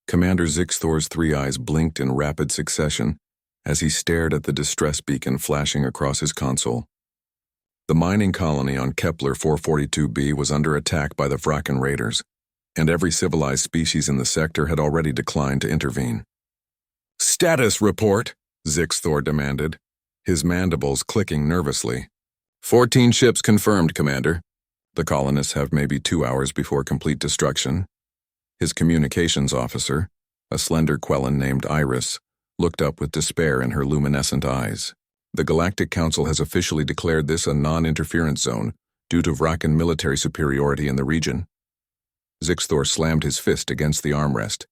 Commander Zixthor's three eyes blinked in rapid succession as he stared at the distress beacon flashing across his console. The mining colony on Kepler 442b was under attack by the Vraken raiders, and every civilized species in the sector had already declined to intervene. "Status report," Zixthor demanded, his mandibles clicking nervously. 14 ships confirmed, Commander. The colonists have maybe 2 hours before complete destruction. His communications officer, a slender Quellan named Iris, looked up with despair in her luminescent eyes. The Galactic Council has officially declared this a non-interference zone due to Vraken military superiority in the region. Zixthor slammed his fist against the armrest.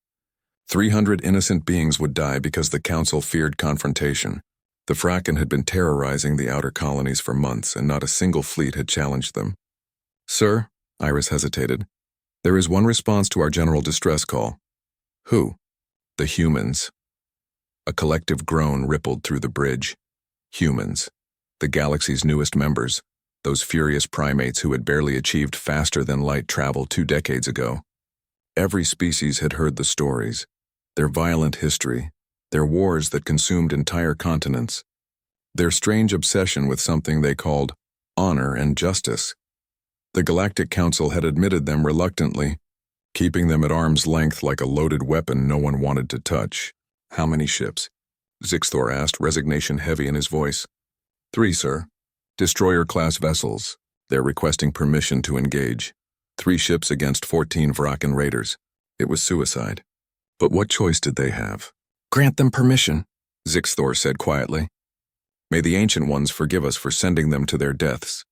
300 innocent beings would die because the Council feared confrontation. The Vraken had been terrorizing the outer colonies for months, and not a single fleet had challenged them. "Sir," Iris hesitated, "there is one response to our general distress call." "Who?" "The humans." A collective groan rippled through the bridge. Humans, the galaxy's newest members, those furious primates who had barely achieved faster-than-light travel 2 decades ago. Every species had heard the stories, their violent history, their wars that consumed entire continents, their strange obsession with something they called honor and justice. The Galactic Council had admitted them reluctantly, keeping them at arm's length like a loaded weapon no one wanted to touch. "How many ships?" Zixthor asked, resignation heavy in his voice. 3, sir. Destroyer-class vessels. They're requesting permission to engage. 3 ships against 14 Vraken raiders. It was suicide. But what choice did they have? "Grant them permission," Zixthor said quietly. "May the Ancient Ones forgive us for sending them to their deaths."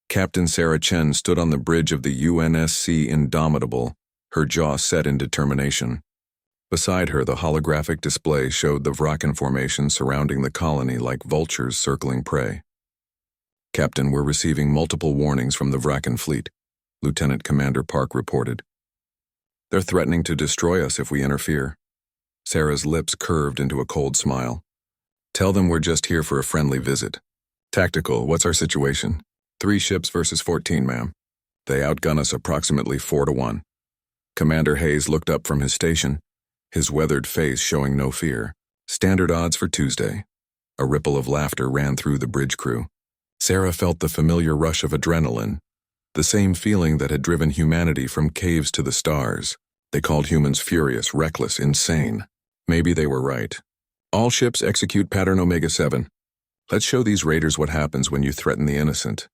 Captain Sarah Chen stood on the bridge of the UNSC Indomitable, her jaw set in determination. Beside her, the holographic display showed the Vraken formation surrounding the colony like vultures circling prey. "Captain, we're receiving multiple warnings from the Vraken fleet," Lieutenant Commander Park reported. "They're threatening to destroy us if we interfere." Sarah's lips curved into a cold smile. "Tell them we're just here for a friendly visit." "Tactical, what's our situation?" 3 ships versus 14, ma'am. They outgun us approximately 4-1. Commander Hayes looked up from his station, his weathered face showing no fear. "Standard odds for Tuesday." A ripple of laughter ran through the bridge crew. Sarah felt the familiar rush of adrenaline, the same feeling that had driven humanity from caves to the stars. They called humans furious, reckless, insane. Maybe they were right. "All ships execute pattern Omega-7. Let's show these raiders what happens when you threaten the innocent."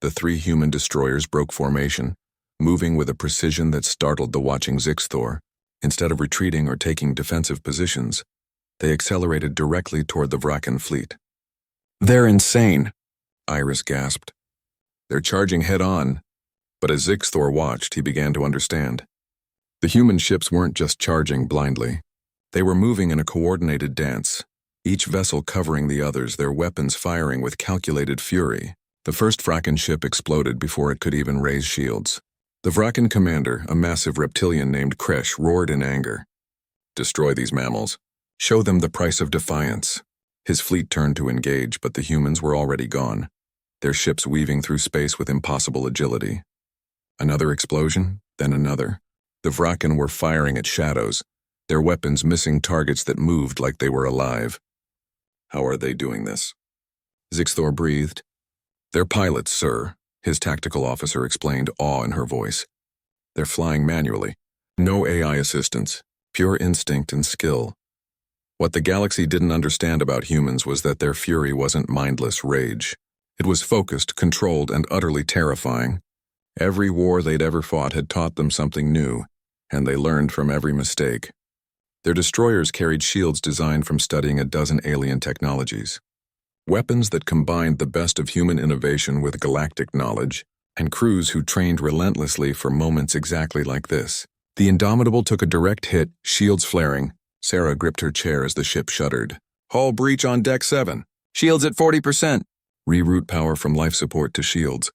The 3 human destroyers broke formation, moving with a precision that startled the watching Zixthor. Instead of retreating or taking defensive positions, they accelerated directly toward the Vraken fleet. "They're insane," Iris gasped. "They're charging head-on." But as Zixthor watched, he began to understand. The human ships weren't just charging blindly. They were moving in a coordinated dance, each vessel covering the others, their weapons firing with calculated fury. The first Vraken ship exploded before it could even raise shields. The Vraken commander, a massive reptilian named Kresh, roared in anger. "Destroy these mammals. Show them the price of defiance." His fleet turned to engage, but the humans were already gone, their ships weaving through space with impossible agility. Another explosion, then another. The Vraken were firing at shadows, their weapons missing targets that moved like they were alive. "How are they doing this?" Zixthor breathed. "They're pilots, sir," his tactical officer explained, awe in her voice. "They're flying manually. No AI assistance, pure instinct and skill." What the galaxy didn't understand about humans was that their fury wasn't mindless rage. It was focused, controlled, and utterly terrifying. Every war they'd ever fought had taught them something new, and they learned from every mistake. Their destroyers carried shields designed from studying a dozen alien technologies. Weapons that combined the best of human innovation with galactic knowledge, and crews who trained relentlessly for moments exactly like this. The Indomitable took a direct hit, shields flaring. Sarah gripped her chair as the ship shuddered. "Hull breach on deck 7. Shields at 40%. Reroute power from life support to shields.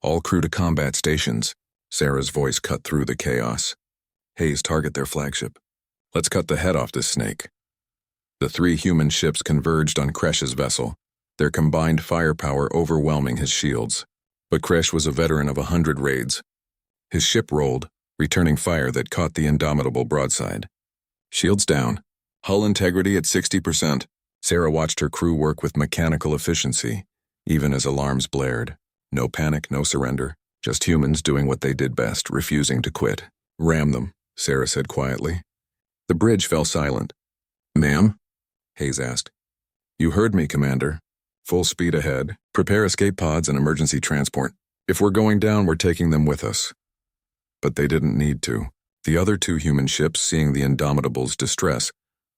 All crew to combat stations." Sarah's voice cut through the chaos. "Hayes, target their flagship. Let's cut the head off this snake." The 3 human ships converged on Kresh's vessel, their combined firepower overwhelming his shields. But Kresh was a veteran of 100 raids. His ship rolled, returning fire that caught the indomitable broadside. Shields down. Hull integrity at 60%. Sarah watched her crew work with mechanical efficiency, even as alarms blared. No panic, no surrender. Just humans doing what they did best, refusing to quit. Ram them, Sarah said quietly. The bridge fell silent. Ma'am? Hayes asked. You heard me, Commander. Full speed ahead. Prepare escape pods and emergency transport. If we're going down, we're taking them with us. But they didn't need to. The other two human ships, seeing the Indomitable's distress,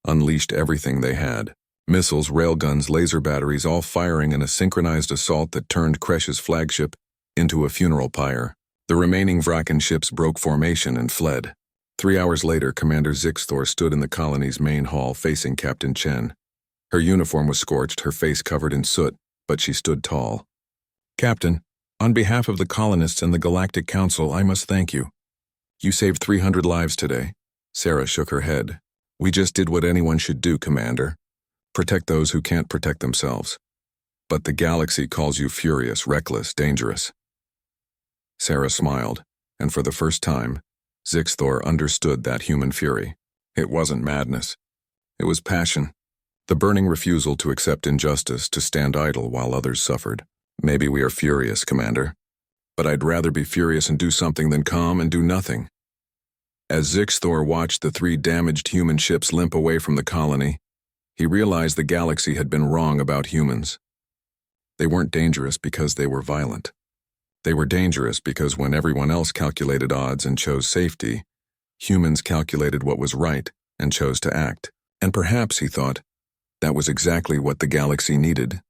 unleashed everything they had. Missiles, railguns, laser batteries, all firing in a synchronized assault that turned Kresh's flagship into a funeral pyre. The remaining Vraken ships broke formation and fled. 3 hours later, Commander Zixthor stood in the colony's main hall facing Captain Chen. Her uniform was scorched, her face covered in soot, but she stood tall. Captain, on behalf of the colonists and the Galactic Council, I must thank you. You saved 300 lives today. Sarah shook her head. We just did what anyone should do, Commander. Protect those who can't protect themselves. But the galaxy calls you furious, reckless, dangerous. Sarah smiled, and for the first time, Zixthor understood that human fury. It wasn't madness. It was passion. The burning refusal to accept injustice, to stand idle while others suffered. Maybe we are furious, Commander. But I'd rather be furious and do something than calm and do nothing. As Zixthor watched the 3 damaged human ships limp away from the colony, he realized the galaxy had been wrong about humans. They weren't dangerous because they were violent. They were dangerous because when everyone else calculated odds and chose safety, humans calculated what was right and chose to act. And perhaps, he thought, that was exactly what the galaxy needed.